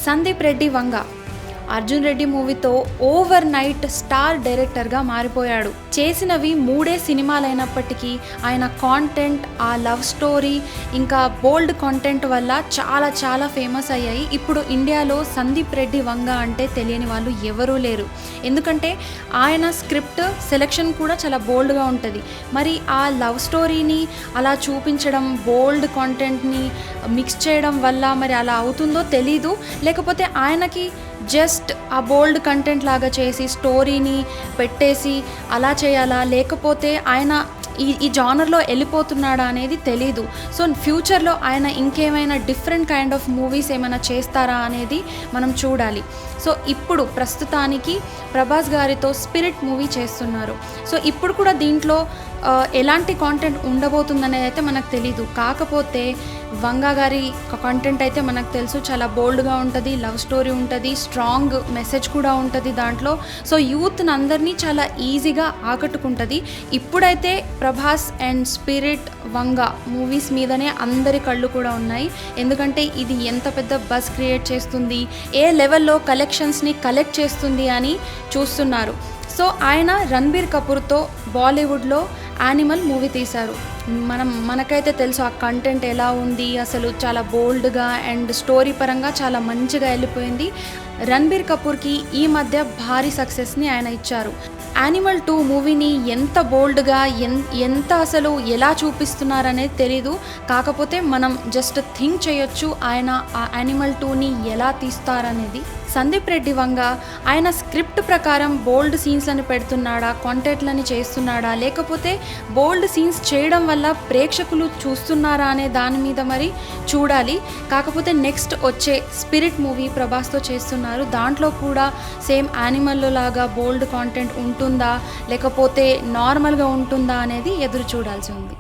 సందీప్ రెడ్డి వంగ అర్జున్ రెడ్డి మూవీతో over night star డైరెక్టర్గా మారిపోయాడు. చేసినవి 3 సినిమాలైనప్పటికీ ఆయన కాంటెంట్, ఆ లవ్ స్టోరీ, ఇంకా బోల్డ్ కాంటెంట్ వల్ల చాలా చాలా ఫేమస్ అయ్యాయి. ఇప్పుడు ఇండియాలో సందీప్ రెడ్డి వంగ అంటే తెలియని వాళ్ళు ఎవరూ లేరు. ఎందుకంటే ఆయన స్క్రిప్ట్ సెలెక్షన్ కూడా చాలా బోల్డ్గా ఉంటుంది. మరి ఆ లవ్ స్టోరీని అలా చూపించడం, బోల్డ్ కాంటెంట్ని మిక్స్ చేయడం వల్ల మరి అలా అవుతుందో తెలీదు. లేకపోతే ఆయనకి జస్ట్ ఆ బోల్డ్ కంటెంట్ లాగా చేసి స్టోరీని పెట్టేసి అలా చేయాలా, లేకపోతే ఆయన ఈ జానర్లో వెళ్ళిపోతున్నాడా అనేది తెలీదు. సో ఫ్యూచర్లో ఆయన ఇంకేమైనా డిఫరెంట్ కైండ్ ఆఫ్ మూవీస్ ఏమైనా చేస్తారా అనేది మనం చూడాలి. సో ఇప్పుడు ప్రస్తుతానికి ప్రభాస్ గారితో స్పిరిట్ మూవీ చేస్తున్నారు. సో ఇప్పుడు కూడా దీంట్లో ఎలాంటి కాంటెంట్ ఉండబోతుందనేది అయితే మనకు తెలీదు. కాకపోతే వంగ గారి కాంటెంట్ అయితే మనకు తెలుసు, చాలా బోల్డ్గా ఉంటుంది, లవ్ స్టోరీ ఉంటుంది, స్ట్రాంగ్ మెసేజ్ కూడా ఉంటుంది దాంట్లో. సో యూత్ని అందరినీ చాలా ఈజీగా ఆకట్టుకుంటుంది. ఇప్పుడైతే Prabhas and spirit Vanga movies మీదనే అందరి కళ్ళు కూడా ఉన్నాయి. ఎందుకంటే ఇది ఎంత పెద్ద బజ్ క్రియేట్ చేస్తుంది, ఏ లెవెల్లో కలెక్షన్స్ని కలెక్ట్ చేస్తుంది అని చూస్తున్నారు. సో ఆయన రణబీర్ కపూర్తో బాలీవుడ్లో యానిమల్ మూవీ తీశారు. మనకైతే తెలుసు ఆ కంటెంట్ ఎలా ఉంది, అసలు చాలా బోల్డ్గా అండ్ స్టోరీ పరంగా చాలా మంచిగా వెళ్ళిపోయింది. రణబీర్ కపూర్కి ఈ మధ్య భారీ సక్సెస్ని ఆయన ఇచ్చారు. యానిమల్ 2 మూవీని ఎంత బోల్డ్గా ఎంత అసలు ఎలా చూపిస్తున్నారనేది తెలీదు. కాకపోతే మనం జస్ట్ థింక్ చేయొచ్చు ఆయన ఆ యానిమల్ 2ని ఎలా తీస్తారనేది. సందీప్ రెడ్డి వంగ ఆయన స్క్రిప్ట్ ప్రకారం బోల్డ్ సీన్స్లని పెడుతున్నాడా, కాంటెంట్లని చేస్తున్నాడా, లేకపోతే బోల్డ్ సీన్స్ చేయడం వల్ల ప్రేక్షకులు చూస్తున్నారా అనే దాని మీద మరి చూడాలి. కాకపోతే నెక్స్ట్ వచ్చే స్పిరిట్ మూవీ ప్రభాస్తో చేస్తున్నారు. దాంట్లో కూడా సేమ్ యానిమల్ లాగా బోల్డ్ కాంటెంట్ ఉంటుందా, లేకపోతే నార్మల్గా ఉంటుందా అనేది ఎదురు చూడాల్సి ఉంది.